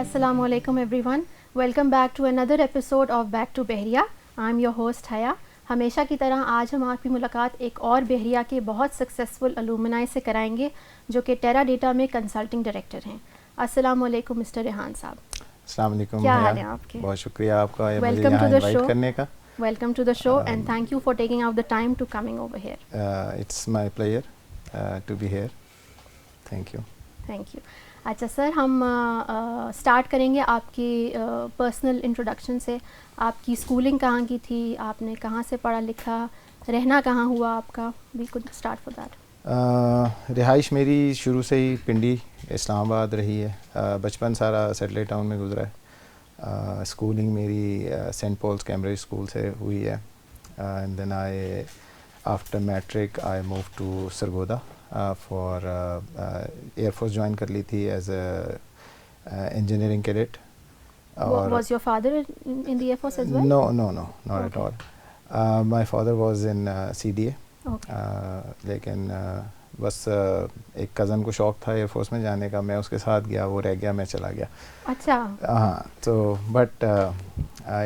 Assalamu alaikum everyone. Welcome back to another episode of Back to Behriya. I'm your host Haya. हमेशा की तरह आज हम आपकी मुलाकात एक और बहरिया के बहुत सक्सेसफुल अलुमनाई से कराएंगे जो कि टेराडेटा में कंसल्टिंग डायरेक्टर हैं. अस्सलाम वालेकुम मिस्टर रेहान साहब. अस्सलाम वालेकुम. क्या हाल है आपके? बहुत शुक्रिया आपका मुझे Welcome यहाँ to the इनवाइट show. करने का. Welcome to the show and thank you for taking out the time to coming over here. It's my pleasure to be here. Thank you. Thank you. अच्छा sir, हम start करेंगे आपकी personal introduction से. आपकी schooling कहाँ की थी, आपने कहाँ से पढ़ा लिखा, रहना कहाँ हुआ आपका? We could start for that. रिहाइश मेरी शुरू से ही पिंडी इस्लामाबाद रही है. बचपन सारा सैटेलाइट टाउन में गुजरा है. स्कूलिंग मेरी सेंट पॉल्स कैम्ब्रिज स्कूल से हुई है. And then I after matric I move to Sargodha for air force join कर ली थी as engineering cadet. Was your father in the Air Force as well? No, not at all. My father was in CDA. Okay. लेकिन बस एक cousin को शौक़ था air force में जाने का. मैं उसके साथ गया, वो रह गया, मैं चला गया. अच्छा. हाँ, तो but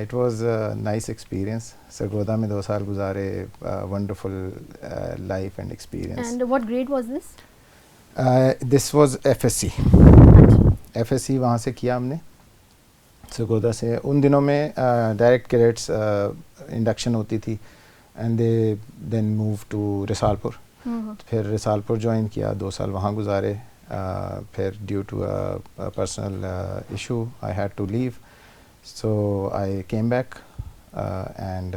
it was nice experience. Sargodha में 2 साल गुजारे. Wonderful life and experience. And what grade was this? This was FSC. अच्छा. FSC वहाँ से किया हमने सरगोदा से. उन दिनों में डायरेक्ट कैडेट्स इंडक्शन होती थी and they then move to Risalpur. फिर रिसालपुर ज्वाइन किया, 2 साल वहाँ गुजारे. फिर due to a personal issue I had to leave, so I came back and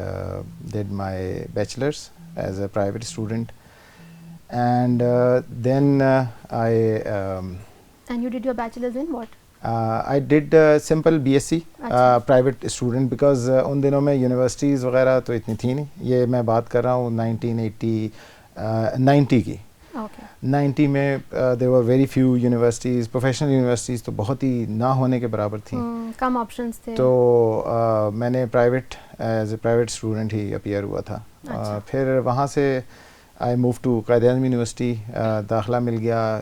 did my bachelor's as a private student. And then I And you did your bachelor's in what? I did simple BSc private student because उन दिनों में universities वगैरह तो इतनी थी नहीं. ये मैं बात कर रहा हूँ 1990 की. Okay. 90 में there were very few universities. Professional universities तो बहुत ही ना होने के बराबर थी. कम ऑप्शंस थे. तो मैंने private as a private student ही अपीयर हुआ था. अच्छा. फिर वहाँ से I move to Quaid-e-Azam university. दाखिला मिल गया.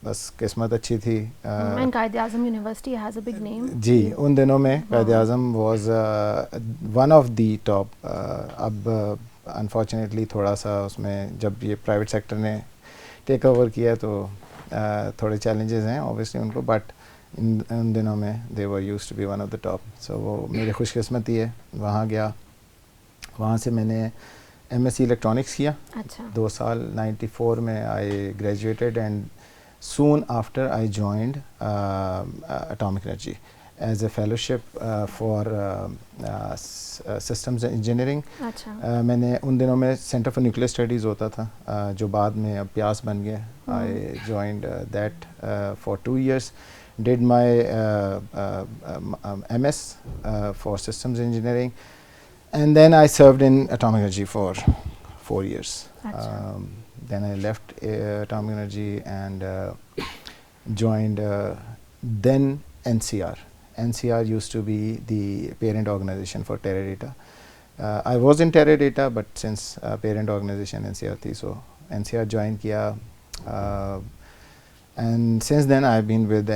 बस किस्मत अच्छी थी. And Quaid-e-Azam university has a big name. जी, उन दिनों में Quaid-e-Azam was one of the top. अब अनफॉर्चुनेटली थोड़ा सा उसमें जब ये प्राइवेट सेक्टर ने टेक ओवर किया तो थोड़े चैलेंजेस हैं ऑब्वियसली उनको, बट इन दिनों में they were used to be one of the top. So वो मेरी खुशकिस्मती है. वहाँ गया, वहाँ से मैंने MSc इलेक्ट्रॉनिक्स किया. अच्छा. 2 साल. 94 में I graduated and soon after I joined Atomic Energy as a fellowship for systems engineering. अच्छा. मैंने उन दिनों में सेंटर फॉर न्यूक्लियर स्टडीज़ होता था जो बाद में अब प्यास बन गया. I joined that for 2 years. Did my MS for systems engineering and then I served in Atomic Energy for 4 years. अच्छा. Then I left Atomic Energy and joined then NCR. NCR used to be the parent organization for Teradata. I was in Teradata, but since parent organization NCR thi, so NCR joined kiya. And since then I've been with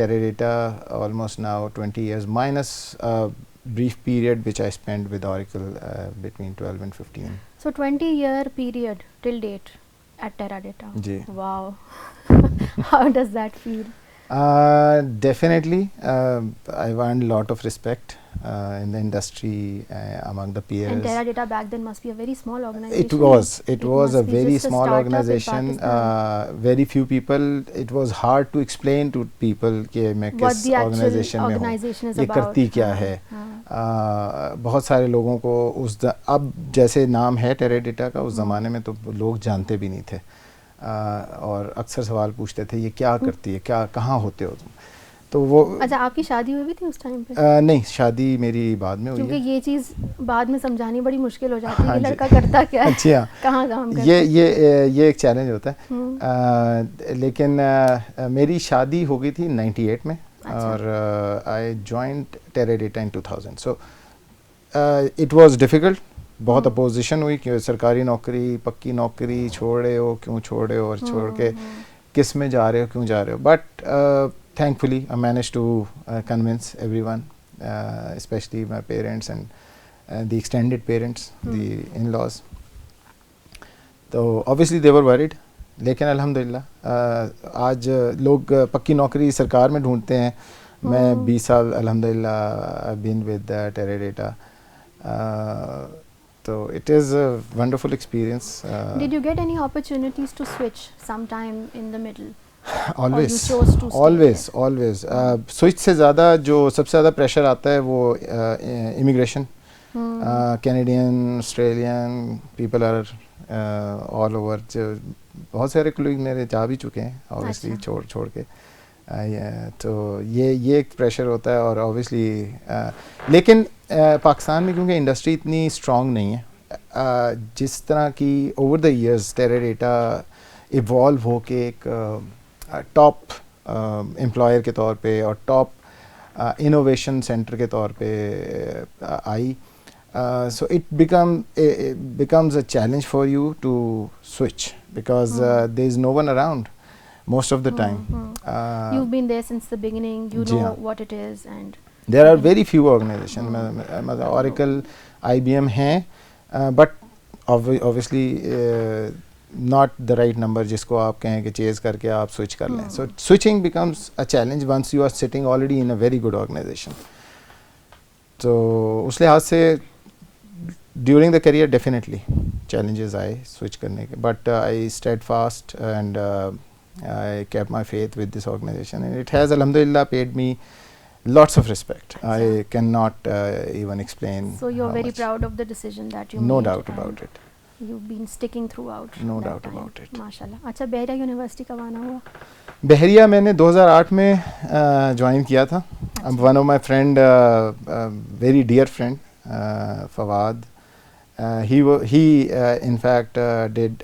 Teradata almost now 20 years, minus a brief period which I spent with Oracle between 12 and 15. So 20-year period till date at Teradata. Ji. Wow. How does that feel? Definitely, I earned a lot of respect in the industry among the peers. And Teradata back then must be a very small organization. It was a must be very just a small startup in organization. Pakistan. Very few people. It was hard to explain to people कि मैं What किस the actual organization में हूँ, organization is ये about. करती क्या है. बहुत सारे लोगों को अब जैसे नाम है टेराडेटा का, उस ज़माने में तो लोग जानते भी नहीं थे. और अक्सर सवाल पूछते थे ये क्या करती है, क्या कहाँ होते हो तुम. तो वो अच्छा, आपकी शादी हुई भी थी उस टाइम पे? नहीं, शादी मेरी बाद में हुई है. क्योंकि ये चीज़ बाद में समझानी बड़ी मुश्किल हो जाती है. हाँ ये जी. लड़का करता क्या है, अच्छा. कहाँ काम करता है. ये एक चैलेंज होता है. लेकिन मेरी शादी हो गई थी 98 में. अच्छा. और I joined Teradata in 2000. So it was difficult. बहुत अपोजिशन हुई कि सरकारी नौकरी, पक्की नौकरी छोड़ रहे हो, क्यों छोड़ रहे हो, और छोड़ के किस में जा रहे हो, क्यों जा रहे हो. But thankfully I managed to convince everyone, especially my parents and the extended parents, the in-laws. तो obviously they were worried, लेकिन अल्हम्दुलिल्लाह आज लोग पक्की नौकरी सरकार में ढूंढते हैं. मैं 20 साल अल्हम्दुलिल्लाह been with Teradata. So it is a wonderful experience. Did you get any opportunities to switch sometime in the middle? Always, Or you chose to stay always. Switch से ज़्यादा जो सबसे ज़्यादा प्रेशर आता है वो immigration. Canadian, Australian people are all over. बहुत सारे colleagues मेरे जा भी चुके हैं obviously छोड़ के. तो ये एक प्रेशर होता है और obviously लेकिन पाकिस्तान में क्योंकि इंडस्ट्री इतनी स्ट्रॉन्ग नहीं है, जिस तरह की over the years Teradata evolve होके एक टॉप एम्प्लॉयर के तौर पे और टॉप इनोवेशन सेंटर के तौर पे आई. So it becomes a challenge for you to switch because there is no one around most of the time. You've been there since the beginning. You know what it is, and there are very few organizations. Oracle, IBM हैं, but obviously not the right number जिसको आप कहें कि Chase करके आप switch कर लें. So switching becomes a challenge once you are sitting already in a very good organization. तो उस लिहाज से during the career definitely challenges आए switch करने के, but I stayed fast and I kept my faith with this organization and it has alhamdulillah paid me lots of respect. I cannot even explain. So you're very much. proud of the decision that you made. No doubt about it. You've been sticking throughout. No that doubt time. about it. माशाल्लाह. अच्छा बहरिया university कब आना हुआ? बहरिया मैंने 2008 में join किया था. One of my friend, very dear friend, Fawad, he in fact did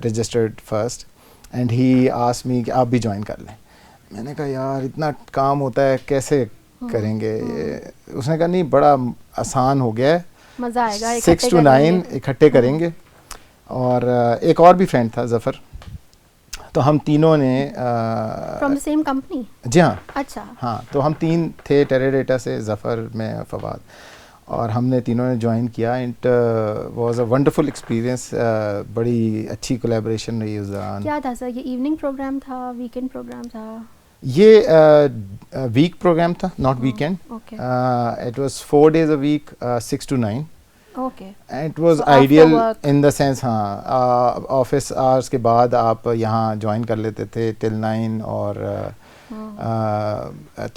registered first and he asked me कि आप भी ज्वाइन कर लें. मैंने कहा यार इतना काम होता है कैसे करेंगे. उसने कहा नहीं बड़ा आसान हो गया है, मज़ा आएगा, 6 to 9 इकट्ठे करेंगे. और एक और भी फ्रेंड था ज़फ़र, तो हम तीनों ने फ्रॉम द सेम कंपनी. जी हाँ. अच्छा. हाँ तो हम तीन थे Teradata से, ज़फ़र, मैं, फवाद, और हमने तीनों ने ज्वाइन किया. It was a wonderful experience. बड़ी अच्छी कोलैबोरेशन रही उस दौरान. क्या था सर, ये इवनिंग प्रोग्राम था, वीकेंड प्रोग्राम था? ये वीक प्रोग्राम था, not weekend. Okay. It was 4 days a week, 6 to 9. Okay. It was So after ideal work. in the sense हाँ ऑफिस आवर्स के बाद आप यहाँ ज्वाइन कर लेते थे till 9. और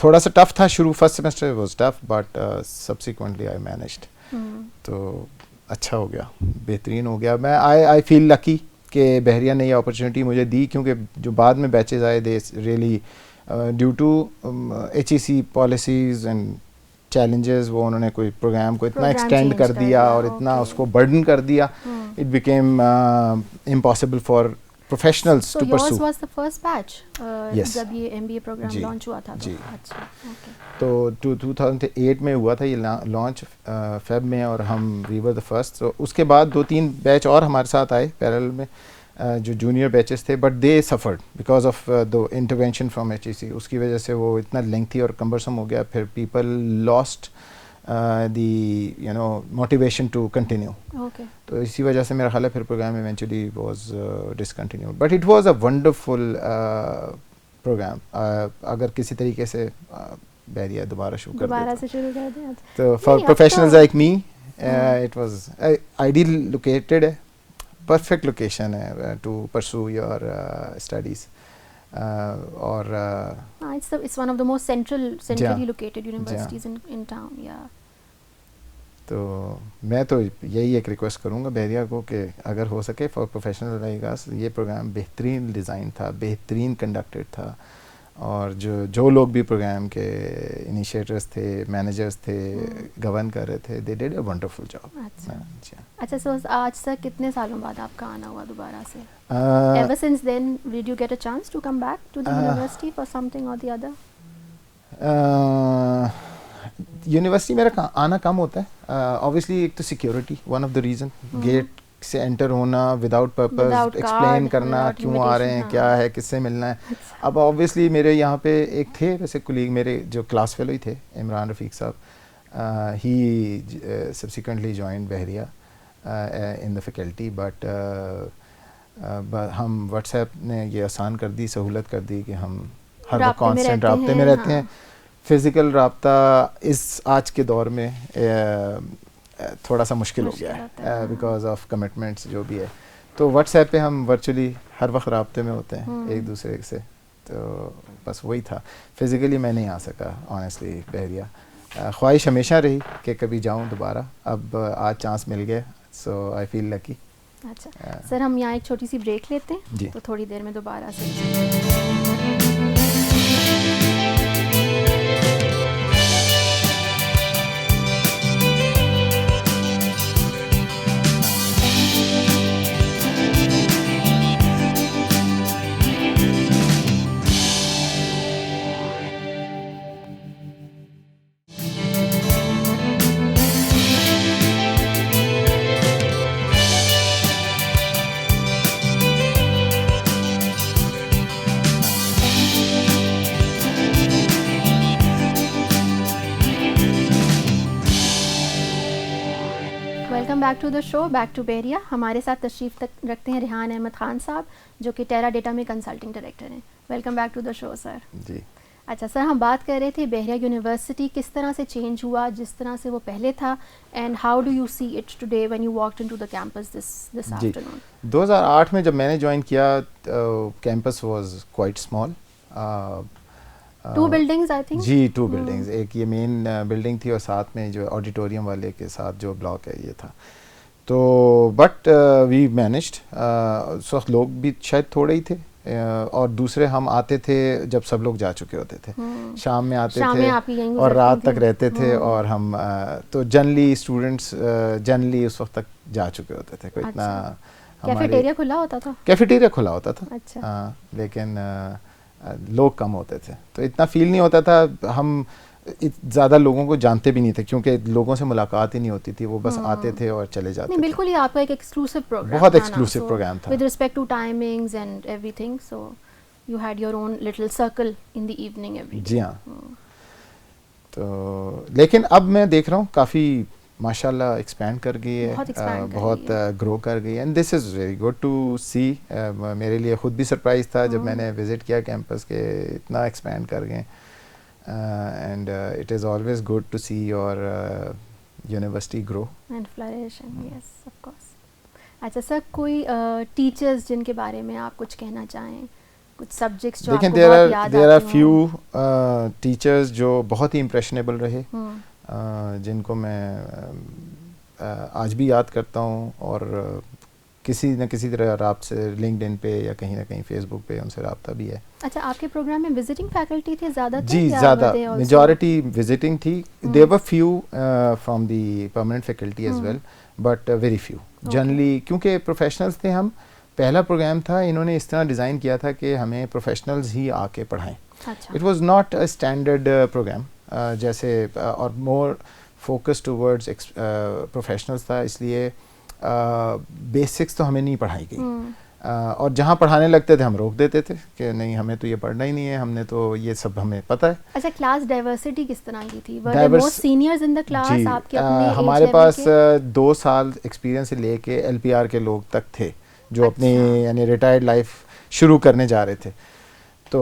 थोड़ा सा टफ था शुरू, first semester was tough but subsequently I managed. तो अच्छा हो गया, बेहतरीन हो गया. मैं आई फील लकी कि बहरिया ने ये अपॉर्चुनिटी मुझे दी, क्योंकि जो बाद में बैचेज आए they really due to HEC policies and challenges, वो उन्होंने कोई प्रोग्राम को इतना एक्सटेंड कर दिया और इतना उसको बर्डन कर दिया, it became impossible for professionals to pursue. So yours was the first batch Yes. जब ये MBA प्रोग्राम जी, लॉन्च हुआ था तो. जी. अच्छा. Okay. तो 2008 में हुआ था ये लॉन्च फेब में, और हम वी वर द फर्स्ट. तो उसके बाद 2-3 बैच और हमारे साथ आए पैरेलल में, जो जूनियर बैचेस थे, but they suffered because of the intervention from HEC. उसकी वजह से वो इतना लेंथी और कम्बरसम हो गया, फिर people lost the motivation to continue. Okay. तो इसी वजह से मेरा ख्याल है फिर programme eventually was discontinued, but it was a wonderful programme. अगर किसी तरीके से बहरिया दोबारा शुरू कर दोबारा दें से शुरू कर दें. तो for professionals like me it was ideal located है, परफेक्ट लोकेशन है टू परस्यू योर स्टडीज. और it's one of the most centrally located universities in town. Yeah. तो मैं तो यही एक रिक्वेस्ट करूँगा बहरिया को कि अगर हो सके फॉर प्रोफेशनल रहेगा. ये प्रोग्राम बेहतरीन डिज़ाइन था, बेहतरीन कंडक्टेड था, और जो लोग भी प्रोग्राम के इनिशिएटर्स थे, मैनेजर्स थे, गवर्न कर रहे थे, they did a wonderful job. अच्छा. सो आज तक कितने सालों बाद आपका आना हुआ दोबारा से? Ever since then, did you get a chance to come back to the university for something or the other? University मेरा आना कम होता है. ऑब्वियसली एक तो security, one of the reason. Gate से एंटर होना विदाउट पर्पस, एक्सप्लेन करना क्यों आ रहे हैं, क्या है, किससे मिलना है। अब ऑब्वियसली मेरे यहाँ पे एक थे वैसे कुलीग मेरे जो क्लास फेलो ही थे, इमरान रफ़ीक साहब, he subsequently joined Bahria in the faculty, but हम व्हाट्सएप ने ये आसान कर दी, सहूलत कर दी कि हम हर वक्त कॉन्स्टेंट राब्ते में रहते हैं। फ़िज़िकल राब्ता इस आज के दौर में थोड़ा सा मुश्किल हो गया है बिकॉज ऑफ कमिटमेंट्स जो भी है, तो व्हाट्सएप पे हम वर्चुअली हर वक्त राब्ते में होते हैं एक दूसरे से। तो बस वही था, फ़िज़िकली मैं नहीं आ सका ऑनेस्टली बहरिया। ख्वाहिश हमेशा रही कि कभी जाऊं दोबारा, अब आज चांस मिल गया, सो आई फील लकी। अच्छा सर, हम यहाँ एक छोटी सी ब्रेक लेते हैं जी, तो थोड़ी देर में दोबारा से। Welcome back to the show, back to Bahria. हमारे साथ तशरीफ़ रखते हैं रिहान अहमद ख़ान साहब, जो कि टेरा डेटा में कंसल्टिंग डायरेक्टर हैं। Welcome back to the show sir. जी। अच्छा सर, हम बात कर रहे थे बहरिया यूनिवर्सिटी किस तरह से चेंज हुआ जिस तरह से वो पहले था, and how do you see it today when you walked into the campus this afternoon. 2008 में जब मैंने ज्वाइन किया, campus was quite small, 2 buildings I think. जी, 2 बिल्डिंग्स, एक ये मेन बिल्डिंग थी और साथ में जो ऑडिटोरियम वाले के साथ जो ब्लॉक है ये था। तो बट वी मैनेज्ड, उस वक्त लोग भी शायद थोड़े ही थे, और दूसरे हम आते थे जब सब लोग जा चुके होते थे, शाम में आते थे और रात तक रहते थे, और हम तो जनरली स्टूडेंट्स जनरली उस वक्त तक जा चुके होते थे। कोई इतना कैफेटेरिया खुला होता था? कैफेटेरिया खुला होता था। अच्छा। लेकिन लोग कम होते थे, तो इतना फील नहीं होता था। हम ज़्यादा लोगों को जानते भी नहीं थे क्योंकि लोगों से मुलाकात ही नहीं होती थी, वो बस आते थे और चले जाते थे। बिल्कुल ही आपका एक एक्सक्लूसिव प्रोग्राम, बहुत एक्सक्लूसिव प्रोग्राम था with respect to timings and everything, so you had your own little circle in the evening every day. जी हाँ। तो लेकिन अब मैं देख रहा हूँ काफ़ी माशाल्लाह एक्सपैंड कर गई है, बहुत ग्रो कर गई है, and this is very good to see. मेरे लिए ख़ुद भी सरप्राइज़ था जब मैंने विज़िट किया कैंपस के, इतना एक्सपैंड कर गए, and it is always good to see your university grow and flourish, and yes of course. अच्छा सर, कोई टीचर्स जिनके बारे में आप कुछ कहना चाहें, कुछ सब्जेक्ट्स जो आपको बहुत याद आते हों? देयर आर फ्यू टीचर्स जो बहुत ही इम्प्रेशनेबल रहे, जिनको मैं आज भी याद करता हूँ, और किसी न किसी तरह राब्त से लिंक्डइन पे या कहीं ना कहीं फेसबुक पे उनसे राब्ता भी है। अच्छा, आपके प्रोग्राम में विजिटिंग फैकल्टी थे ज़्यादा? जी, ज़्यादा, मेजॉरिटी विजिटिंग थी। There were few from the permanent faculty as well, but very few generally, क्योंकि प्रोफेशनल्स थे हम। पहला प्रोग्राम था, इन्होंने इस तरह डिज़ाइन किया था कि हमें प्रोफेशनल्स ही आके पढ़ाएं। It was not a standard programme, जैसे और मोर फोकस टूवर्ड्स प्रोफेशनल्स था, इसलिए बेसिक्स तो हमें नहीं पढ़ाई गई, और जहाँ पढ़ाने लगते थे हम रोक देते थे कि नहीं, हमें तो ये पढ़ना ही नहीं है, हमने तो ये सब हमें पता है। अच्छा, क्लास डाइवर्सिटी किस तरह की थी? Were there more seniors in the class? आपके अपने हमारे पास 2 साल एक्सपीरियंस से लेके LPR के लोग तक थे जो अपनी यानी रिटायर्ड लाइफ शुरू करने जा रहे थे। तो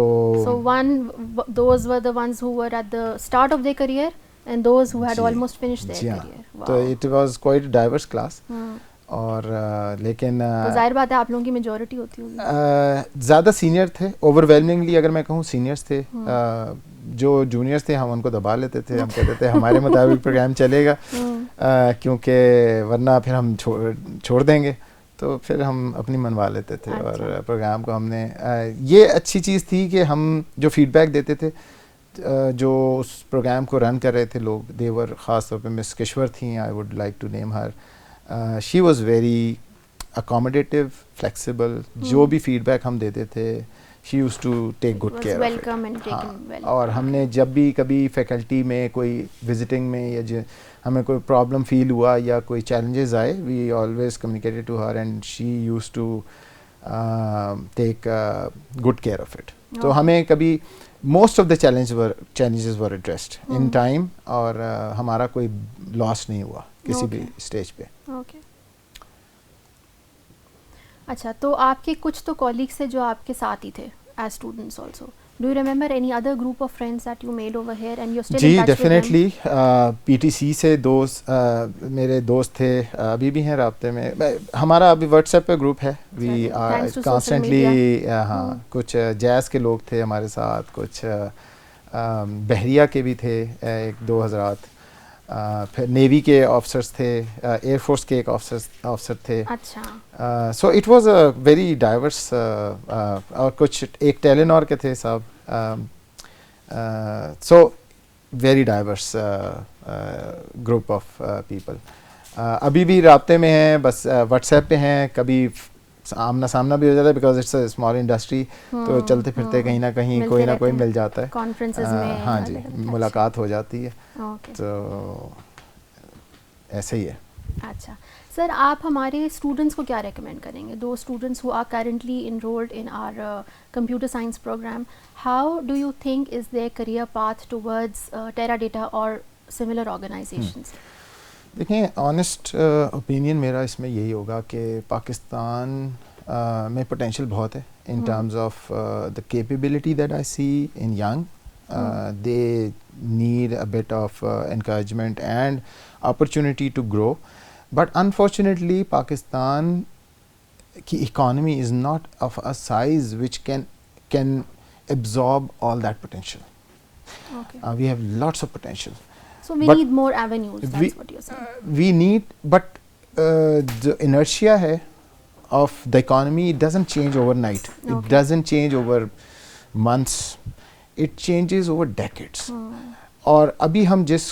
those were the ones who were at the start of their career and those who had almost finished their career. Wow. तो it was quite a diverse class. और लेकिन तो जाहिर बात है आप लोगों की मेजॉरिटी होती होगी। ज़्यादा सीनियर थे, ओवरवेलमिंगली अगर मैं कहूँ सीनियर्स थे। जो जूनियर्स थे हम उनको दबा लेते थे, हम कहते थे हमारे मुताबिक प्रोग्राम चलेगा, क्योंकि वरना फिर हम छोड़ देंगे, तो फिर हम अपनी मनवा लेते थे। और प्रोग्राम को हमने ये अच्छी चीज़ थी कि हम जो फीडबैक देते थे, जो उस प्रोग्राम को रन कर रहे थे लोग, देवर ख़ास तौर पे मिस किश्वर थी, I would like to name her, she was very accommodative, flexible. जो भी फीडबैक हम देते थे, she used to take good care of it. और हमने जब भी कभी फैकल्टी में कोई विजिटिंग में या हमें कोई प्रॉब्लम फील हुआ या कोई चैलेंजेस आए, we always communicated to her and she used to take good care of it. तो हमें कभी most of the challenges were addressed in time, और हमारा कोई लॉस नहीं हुआ किसी भी स्टेज पे. ओके. अच्छा, तो आपके कुछ तो कॉलीग्स थे जो आपके साथ ही थे as students also. Do you remember any other group of friends that you made over here and you are still जी in touch with them? Definitely. PTC से दोस्त मेरे दोस्त थे, अभी भी हैं राब्ते में. हमारा अभी व्हाट्सएप पे ग्रुप है. वी आर कॉन्स्टेंटली, हाँ, कुछ जैज़ के लोग थे हमारे साथ, कुछ बहरिया के भी थे एक दो हज़रात, फिर नेवी के ऑफिसर्स थे, एयरफोर्स के एक ऑफिसर थे. अच्छा. सो it was a very diverse, और कुछ एक टेलीनॉर के थे साहब. So very diverse group of people. अभी भी राब्ते में हैं, बस व्हाट्सएप पे हैं. कभी आमना सामना भी हो जाता है because it's a small industry. तो चलते फिरते कहीं ना कहीं कोई ना कोई मिल जाता है, कॉन्फ्रेंसेस में. हाँ जी, मुलाकात हो जाती है. ओके. तो ऐसे ही है. अच्छा सर, आप हमारे स्टूडेंट्स को क्या रेकमेंड करेंगे? To students who are currently enrolled in our computer science programme, how do you think is their career path towards Teradata और सिमिलर ऑर्गेनाइजेशंस? देखें, ऑनेस्ट ओपिनियन मेरा इसमें यही होगा कि पाकिस्तान में पोटेंशियल बहुत है in terms of the capability that I see in young. They need a bit of encouragement and opportunity to grow, but unfortunately Pakistan ki economy is not of a size which can absorb all that potential. Okay. We have lots of potential. So we need more avenues, that's what you're saying. We need, but the inertia hai of the economy, it doesn't change overnight. Okay. It doesn't change over months. It changes over decades. और अभी हम जिस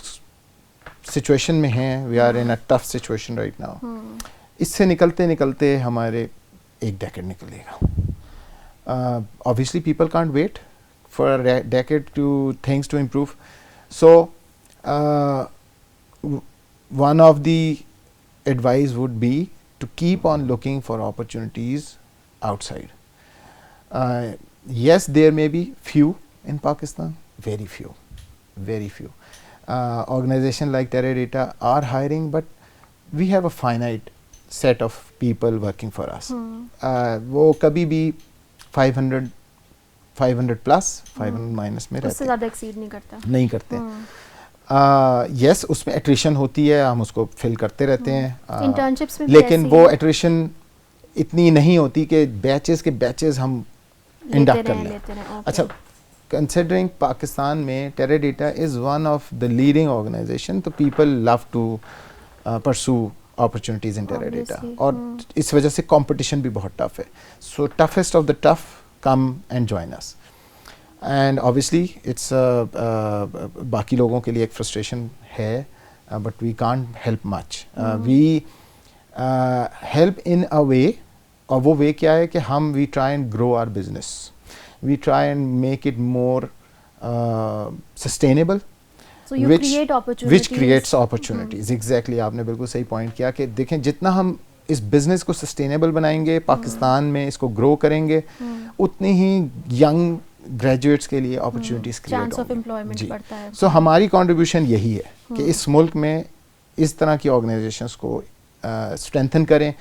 situation में हैं, we are in a tough situation right now. इससे निकलते निकलते हमारे एक डेकेड निकलेगा. Obviously people can't wait for a decade to things to improve. So one of the advice would be to keep on looking for opportunities outside. Yes, there may be few in Pakistan, very few. Organization like Teradata are hiring, but we have a finite set of people working for us. वो कभी भी 500 plus 500 minus में रहते हैं, उससे ज़्यादा exceed नहीं करते. Yes, उसमें attrition होती है, हम उसको fill करते रहते हैं. Internships में भी लेकिन वो attrition इतनी नहीं होती कि बैचेस के बैचेस हम इंडक्ट कर लें. अच्छा, कंसिडरिंग पाकिस्तान में Teradata is one of the leading organisation, तो people love to pursue opportunities in Teradata, और इस वजह से कंपटीशन भी बहुत टफ है. So toughest of the tough come and join us. And obviously it's बाकी लोगों के लिए एक फ्रस्ट्रेशन है, but we can't help much. We help in a way, और वो वे क्या है कि हम we try and grow our business, we try and make it more sustainable, which creates opportunities. Exactly, आपने बिल्कुल सही पॉइंट किया कि देखें, जितना हम इस बिजनेस को सस्टेनेबल बनाएंगे, पाकिस्तान में इसको ग्रो करेंगे, उतनी ही यंग ग्रेजुएट्स के लिए अपॉर्चुनिटीज क्रिएट होंगी. सो हमारी कंट्रीब्यूशन यही है कि इस मुल्क में इस तरह की ऑर्गेनाइजेशंस को स्ट्रेंथन करें,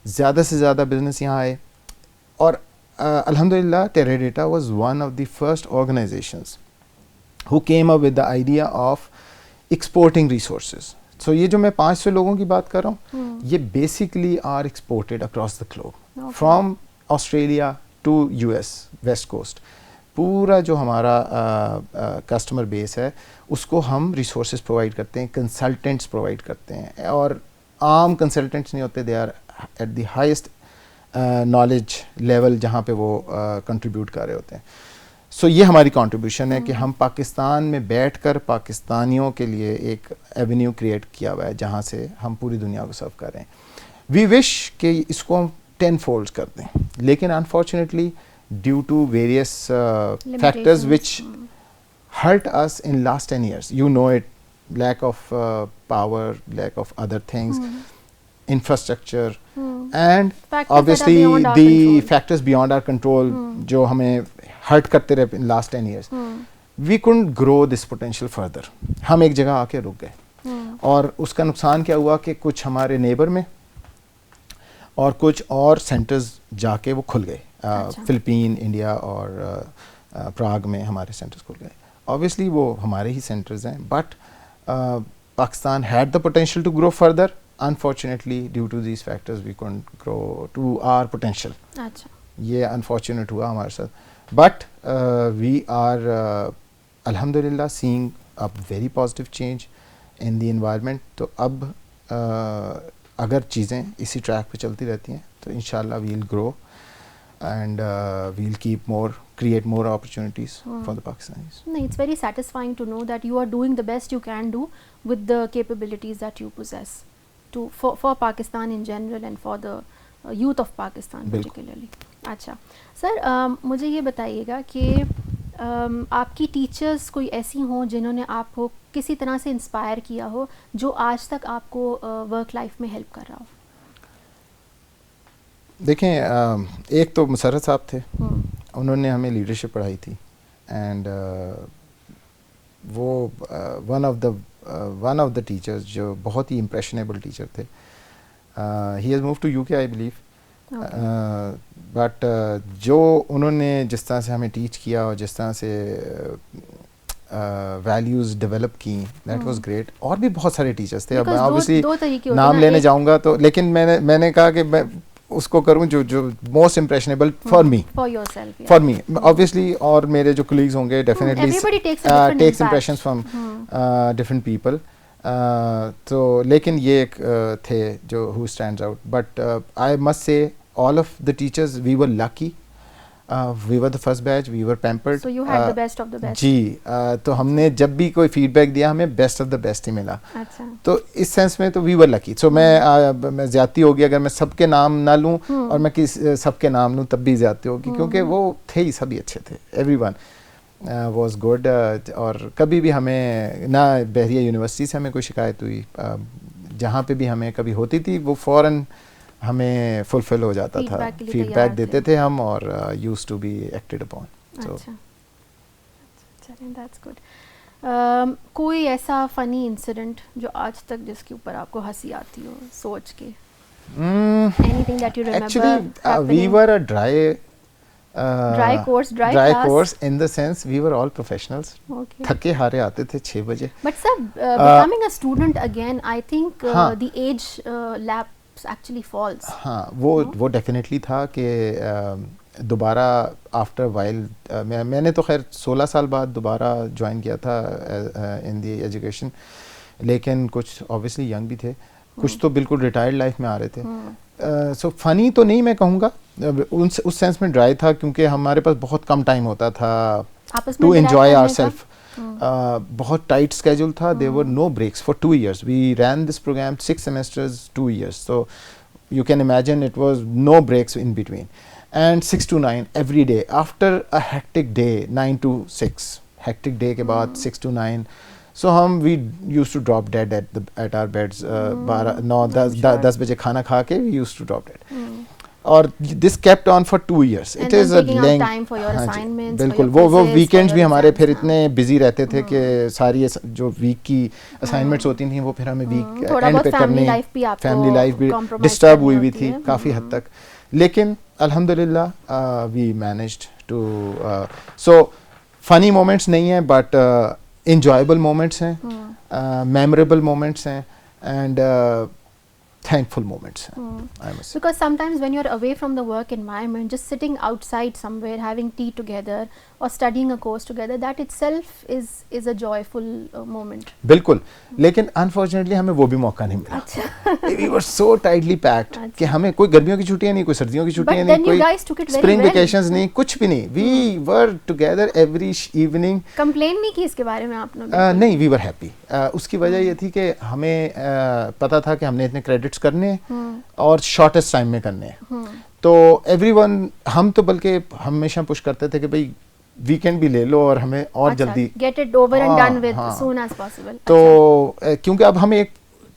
ज़्यादा से ज़्यादा बिजनेस यहाँ आए. और अल्हम्दुलिल्लाह Teradata was one of the first organisations who came up with the idea of exporting resources. So ये जो मैं 500 लोगों की बात कर रहा हूँ, ये basically are exported across the globe, from Australia to US West Coast. पूरा जो हमारा कस्टमर बेस है, उसको हम रिसोर्सेज प्रोवाइड करते हैं, कंसल्टेंट्स प्रोवाइड करते हैं, और आम कंसल्टेंट्स नहीं होते, they are at the highest knowledge level जहाँ पे वो कंट्रीब्यूट कर रहे होते हैं. सो ये हमारी कंट्रीब्यूशन है कि हम पाकिस्तान में बैठकर पाकिस्तानियों के लिए एक एवेन्यू क्रिएट किया हुआ है जहाँ से हम पूरी दुनिया को सर्व कर रहे हैं. वी विश कि इसको हम 10 फोल्ड कर दें, लेकिन unfortunately due to various factors which hurt us in last 10 years, you know it lack of power, lack of other things, infrastructure, and Factors obviously that are beyond our the control. factors beyond our control जो हमें hurt करते रहे in last 10 years. We couldn't grow this potential further. हम एक जगह आके रुक गए, और उसका नुकसान क्या हुआ कि कुछ हमारे नेबर में और कुछ और सेंटर्स जाके वो खुल गए, फिलिपीन, इंडिया और प्राग में हमारे सेंटर्स खुल गए. ऑब्वियसली वो हमारे ही सेंटर्स हैं, but Pakistan had the potential to grow further. Unfortunately, due to these factors, we couldn't grow to our potential. अच्छा. ये unfortunate हुआ हमारे साथ. But we are alhamdulillah seeing a very positive change in the environment. तो अब अगर चीज़ें इसी ट्रैक पे चलती रहती हैं तो इंशाल्लाह we'll grow and we'll create more opportunities for the Pakistanis. No, it's very satisfying to know that you are doing the best you can do with the capabilities that you possess for Pakistan in general and for the youth of Pakistan particularly. अच्छा sir, मुझे ये बताइएगा कि आपकी teachers कोई ऐसी हों जिन्होंने आपको किसी तरह से इंस्पायर किया हो, जो आज तक आपको वर्क लाइफ में हेल्प कर रहा हो? देखें, एक तो मुसर्रत साहब थे, उन्होंने हमें लीडरशिप पढ़ाई थी, एंड वो वन ऑफ द टीचर्स जो बहुत ही इम्प्रेशनेबल टीचर थे. He has moved to UK I believe, but जो उन्होंने जिस तरह से हमें टीच किया और जिस तरह से वैल्यूज़ डेवलप की, दैट वाज ग्रेट. और भी बहुत सारे टीचर्स थे, अब मैं ऑब्वियसली नाम लेने जाऊंगा तो, लेकिन मैंने कहा कि मैं उसको करूं जो most impressionable for me, for me obviously, और मेरे जो कलीग्स होंगे definitely takes impressions from different people. तो लेकिन ये एक थे जो who stands out. But I must say all of the teachers, we were lucky, we were the first batch, we were pampered, so you had the best of the best. जी, तो हमने जब भी कोई फीडबैक दिया हमें best of the best ही मिला. अच्छा. तो इस सेंस में तो वी वर लकी. सो मैं ज़्यादती होगी अगर मैं सबके नाम ना लूँ और मैं सबके नाम लूँ तब भी ज़्यादती होगी, क्योंकि वो थे ही सभी अच्छे थे, एवरीवन वाज गुड. और कभी भी हमें ना बहरिया यूनिवर्सिटी से हमें कोई शिकायत हुई, जहाँ पे भी हमें कभी होती थी वो फ़ौरन हमें फुलफिल हो जाता था, फीडबैक देते थे हम, और used to be acted upon. अच्छा, चलिए दैट्स गुड. कोई ऐसा फनी इंसिडेंट जो आज तक जिसके ऊपर आपको हंसी आती हो सोच के? Anything that you remember? Actually we were a dry course in the sense we were all professionals. थके हारे आते थे 6 बजे. But sir, becoming a student again, I think the age lap actually falls. हाँ, वो डेफिनेटली था कि दोबारा आफ्टर वाइल, मैंने तो खैर 16 साल बाद दोबारा ज्वाइन किया था इन दी एजुकेशन, लेकिन कुछ ऑब्वियसली यंग भी थे, कुछ तो बिल्कुल रिटायर्ड लाइफ में आ रहे थे. सो फनी तो नहीं मैं कहूँगा, उस सेंस में ड्राई था क्योंकि हमारे पास बहुत कम टाइम होता था टू एंजॉय आवरसेल्फ. बहुत टाइट स्केड्यूल था. There were no breaks for 2 years. We ran this programme 6 semesters 2 years, so you can imagine it was no breaks in between, and 6 to 9 every day after a hectic day, 9 to 6 hectic day के बाद 6 to 9. so we used to drop dead at our beds. 9-10 बजे खाना खा के we used to drop dead. और this kept on for 2 years. It is a length time for your assignments. बिल्कुल, वो weekends भी हमारे फिर इतने बिजी रहते थे कि सारी जो वीक की असाइनमेंट्स होती थी वो फिर हमें वीक एंड पे करने, फैमिली लाइफ भी डिस्टर्ब हुई हुई थी काफ़ी हद तक. लेकिन अल्हम्दुलिल्लाह we managed to. So funny moments नहीं हैं, बट इंजॉयबल मोमेंट्स हैं, मेमोरेबल मोमेंट्स हैं, and thankful moments, I must say. Because sometimes when you're away from the work environment, just sitting outside somewhere having tea together or studying a course together, that itself is a joyful moment. बिल्कुल, लेकिन unfortunately हमें वो भी मौका नहीं मिला. अच्छा. We were so tightly packed कि हमें कोई गर्मियों की छुट्टियां नहीं, कोई सर्दियों की छुट्टियां नहीं, कोई spring vacations नहीं, कुछ भी नहीं. We were together every evening. Complain नहीं की इसके बारे में आपने? नहीं, we were happy. उसकी वजह ये थी कि हमें पता था कि हमने इतने क्रेडिट्स करने और शॉर्टेस्ट टाइम में करने हैं. तो एवरीवन, हम तो बल्कि हमेशा पुश करते थे कि भाई वीकेंड भी ले लो और हमें और जल्दी get it over and done with soon as possible. तो क्योंकि अब हम एक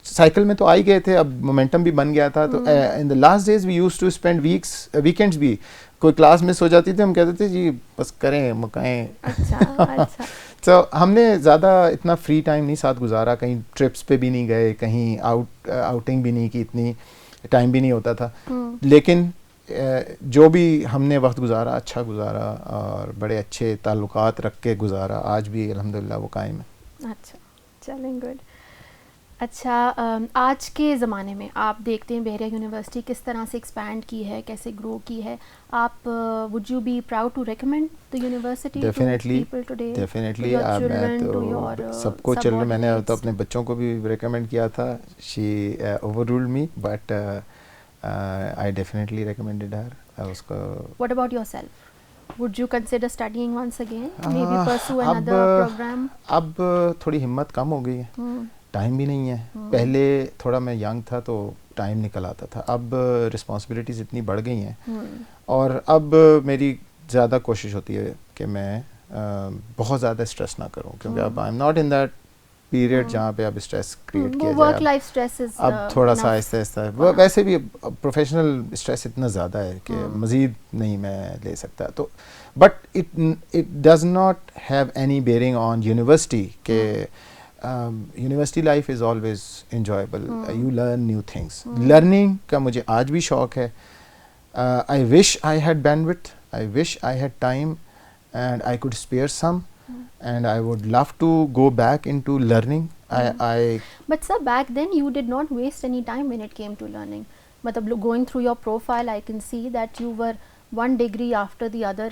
साइकिल में तो आ ही गए थे, अब मोमेंटम भी बन गया था। तो in the last days we used to spend weekends भी, कोई क्लास मिस हो जाती थी हम कहते थे जी बस करें मुकाएं। अच्छा तो हमने ज़्यादा इतना फ्री टाइम नहीं साथ गुजारा, कहीं ट्रिप्स पे भी नहीं गए, कहीं आउटिंग भी नहीं की, इतनी टाइम भी नहीं होता था। लेकिन जो भी हमने वक्त गुजारा अच्छा गुजारा और बड़े अच्छे ताल्लुकात रख के गुजारा, आज भी अल्हम्दुलिल्लाह वो कायम है। अच्छा, चलें, गुड। अच्छा, आज के ज़माने में आप देखते हैं बहरिया यूनिवर्सिटी किस तरह से एक्सपैंड की है, कैसे ग्रो की है। आप would you be proud to recommend the university to people today? Definitely मैं तो सबको चिल्ड्रन, मैंने तो अपने बच्चों को भी रिकमेंड किया था। She overruled me but I definitely recommended her उसको। What about yourself? Would you consider studying once again? Maybe pursue another program? अब थोड़ी हिम्मत कम हो गई है, टाइम भी नहीं है। पहले थोड़ा मैं यंग था तो टाइम निकल आता था, अब रिस्पॉन्सिबिलिटीज़ इतनी बढ़ गई हैं और अब मेरी ज़्यादा कोशिश होती है कि मैं बहुत ज़्यादा स्ट्रेस ना करूं, क्योंकि अब I am not in that period जहाँ पे अब स्ट्रेस क्रिएट किया जाए। वर्क लाइफ स्ट्रेस इज अब थोड़ा सा आहिस्ता आहिस्ता, वैसे भी प्रोफेशनल स्ट्रेस इतना ज़्यादा है कि मज़ीद नहीं मैं ले सकता। तो but it does not have any bearing on university के university life is always enjoyable, you learn new things. Learning का मुझे आज भी शौक़ है। I wish I had bandwidth, I wish I had time and I could spare some and I would love to go back into learning. But sir, back then you did not waste any time when it came to learning. Matlab going through your profile, I can see that you were one degree after the other.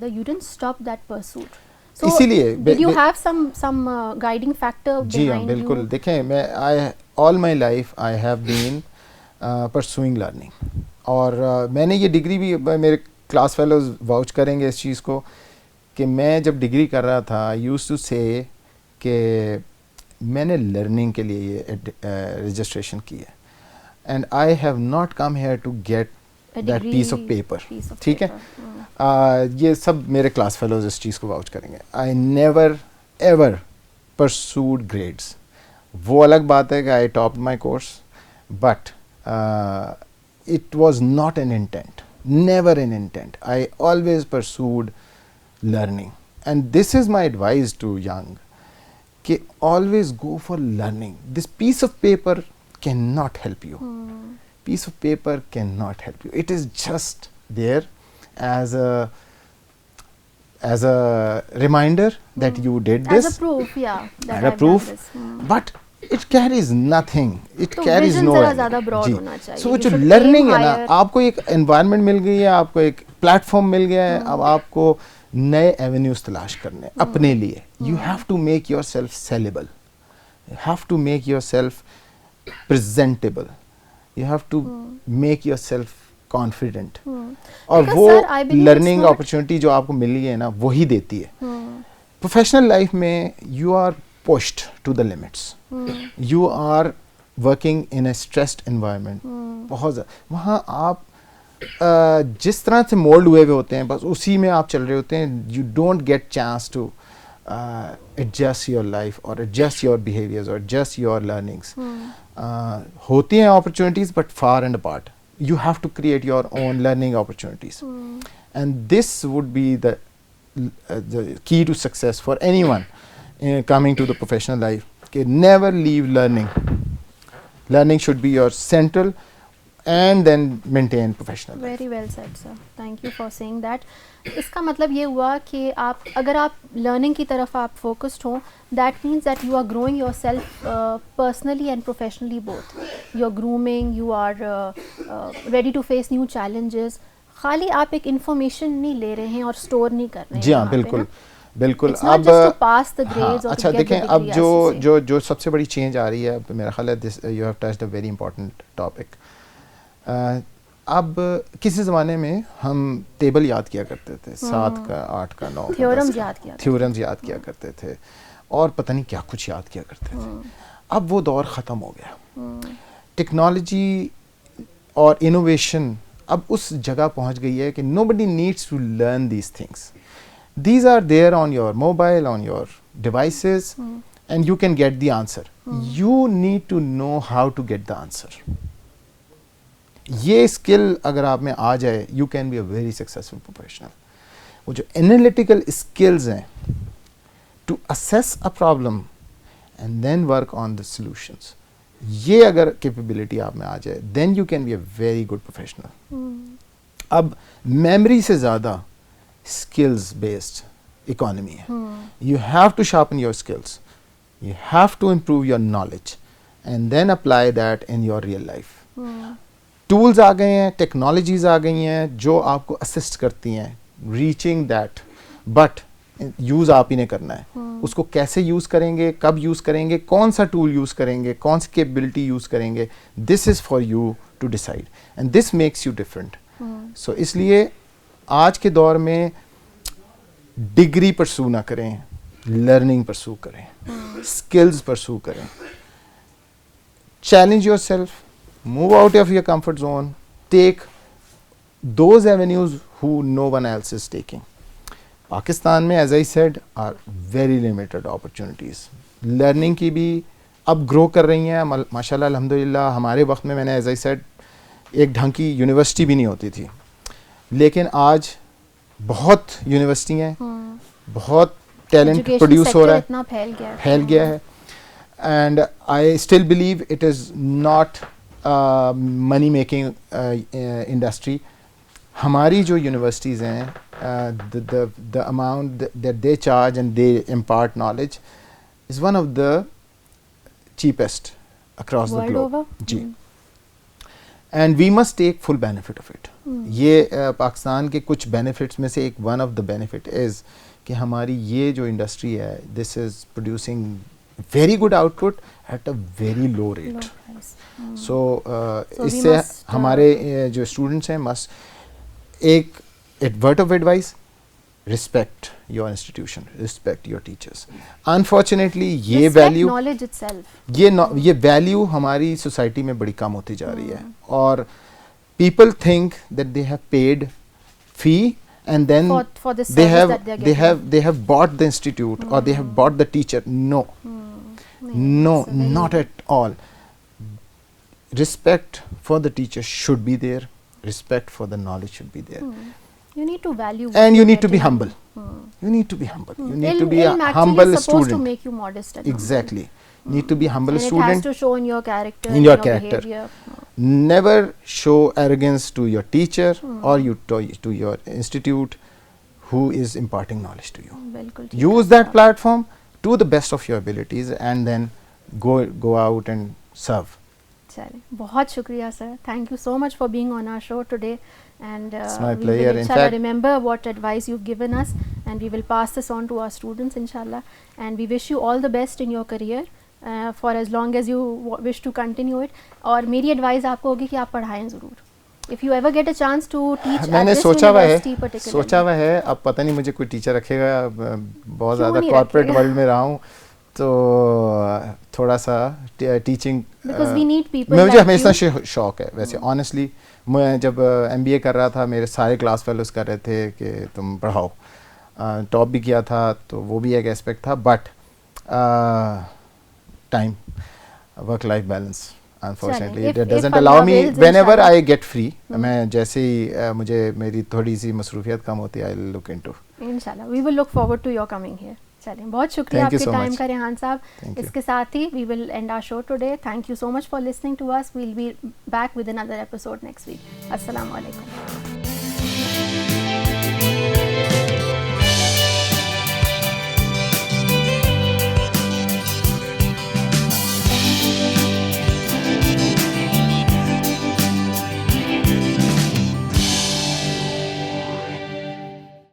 You didn't stop that pursuit. So did you have some guiding factor behind you? जी हाँ, बिल्कुल। देखें, मैं all my life I have been pursuing learning और मैंने ये degree भी, मेरे class fellows vouch करेंगे इस चीज़ को कि मैं जब डिग्री कर रहा था यूज़ टू से कि मैंने लर्निंग के लिए ये रजिस्ट्रेशन की है and I have not come here to get that piece of paper. ठीक है, ये सब मेरे क्लास फेलोज इस चीज़ को वाउच करेंगे। I never ever pursued grades. वो अलग बात है कि I top my course but it was not an intent, never an intent. I always pursued learning and this is my advice to young कि always go for learning. This piece of paper cannot help you. Piece of paper cannot help you. It is just there as a reminder that you did this, as a proof, yeah, that as a proof, but it carries nothing, it carries no value. So जो learning है ना, आपको एक environment मिल गई है, आपको एक platform मिल गया है, अब आपको नए avenues तलाश करने अपने लिए। You have to make yourself sellable, you have to make yourself presentable, you have to make yourself confident और वो learning opportunity जो आपको मिली है ना वही देती है। Professional life में you are pushed to the limits. You are working in a stressed environment. बहुत ज़्यादा वहाँ आप जिस तरह से मोल्ड हुए होते हैं बस उसी में आप चल रहे होते हैं। You don't get chance to adjust your life or adjust your behaviors or adjust your learnings. होती हैं opportunities but far and apart. You have to create your own learning opportunities. And this would be the key to success for anyone coming to the professional life. Okay, never leave learning. Learning should be your central and then maintain professional life. Very well said, sir. Thank you for saying that. इसका मतलब ये हुआ कि आप अगर आप learning की तरफ आप focused हो, that means that you are growing yourself personally and professionally both. You are grooming, you are ready to face new challenges. खाली आप एक information नहीं ले रहे हैं और store नहीं कर रहे हैं। जी हाँ, बिल्कुल बिल्कुल। अब अच्छा देखें, अब जो सबसे बड़ी चेंज आ रही है, अब मेरा ख्याल है this you have touched a very important topic. अब किसी ज़माने में हम टेबल याद किया करते थे, 7 का 8 का 9 थ्योरम्स याद किया करते थे और पता नहीं क्या कुछ याद किया करते थे। अब वो दौर ख़त्म हो गया। टेक्नोलॉजी और इनोवेशन अब उस जगह पहुंच गई है कि nobody needs to learn these things these are there on your mobile, on your devices, and you can get the answer. You need to know how to get the answer. ये skill अगर आप में आ जाए, you can be a very successful professional. वो जो analytical skills हैं to assess a problem and then work on the solutions, ये अगर capability आप में आ जाए, then you can be a very good professional. अब memory से ज़्यादा skills based economy है. You have to sharpen your skills. You have to improve your knowledge and then apply that in your real life. Tools आ गए हैं, technologies आ गई हैं जो आपको assist करती हैं reaching that, but यूज़ आप ही ने करना है. उसको कैसे यूज़ करेंगे, कब यूज़ करेंगे, कौन सा टूल यूज़ करेंगे, कौन सी कैपेबिलिटी यूज़ करेंगे, this is for you to decide and this makes you different. So इसलिए आज के दौर में डिग्री परसू ना करें, लर्निंग परसू करें, स्किल्स परसू करें. Challenge yourself, move out of your comfort zone, take those avenues who no one else is taking. Pakistan में as I said are very limited opportunities. Learning की भी अब ग्रो कर रही हैं माशाल्लाह अल्हम्दुलिल्लाह. हमारे वक्त में मैंने एज आई सेड एक ढंग की यूनिवर्सिटी भी नहीं होती थी, लेकिन आज बहुत यूनिवर्सिटी हैं, बहुत टैलेंट प्रोड्यूस हो रहा है, इतना फैल गया है. And I still believe it is not money making industry. हमारी जो यूनिवर्सिटीज़ हैं, the amount that they charge and they impart knowledge is one of the cheapest across the globe. Ji. And we must take full benefit of it. ये पाकिस्तान के कुछ benefits में से एक one of the benefit is कि हमारी ये जो industry है, this is producing very good output at a very low rate. So इससे हमारे जो students हैं must एक word of advice, respect your institution, respect your teachers. Unfortunately ये value, knowledge itself, ये value हमारी society में बड़ी कम होती जा रही है. और people think that they have paid fee and then for the service that they have bought the institute or they have bought the teacher. No, not at all. Respect for the teacher should be there. Respect for the knowledge should be there. You need to value, and you need to be humble. You need to be humble. You need to be a humble student. Supposed to student. make you modest. Exactly. Need to be humble and student. It has to show in your character. In your character. Behavior. Never show arrogance to your teacher or to your institute who is imparting knowledge to you. Use that platform to the best of your abilities and then go out and serve. चलिए, बहुत शुक्रिया sir. Thank you so much for being on our show today. And it's my we pleasure. will inshallah remember what advice you've given us, and we will pass this on to our students inshallah. And we wish you all the best in your career for as long as you wish to continue it. और मेरी advice आपको होगी कि आप पढ़ाएं ज़रूर. If you ever get a chance to teach मैंने at this सोचा हुआ है, अब पता नहीं मुझे कोई टीचर रखेगा. बहुत ज़्यादा कॉर्पोरेट वर्ल्ड में रहा हूँ तो थोड़ा सा टीचिंग मुझे हमेशा शौक है. वैसे ऑनेस्टली मैं जब MBA कर रहा था, मेरे सारे क्लास फेलोज कर रहे थे कि तुम पढ़ाओ. टॉप भी किया था तो वो भी एक एस्पेक्ट था, but time, work life balance unfortunately it doesn't allow me. Whenever I get free, मैं जैसे ही मुझे मेरी थोड़ी सी मसरूफियत कम होती है, आई विल लुक इनटू. इंशाल्लाह we will look forward to your coming here. चलिए, बहुत शुक्रिया आपके टाइम का रेहान साहब. इसके साथ ही we will end our show today. Thank you so much for listening to us. We will be back with another episode next week. अस्सलाम वालेकुम.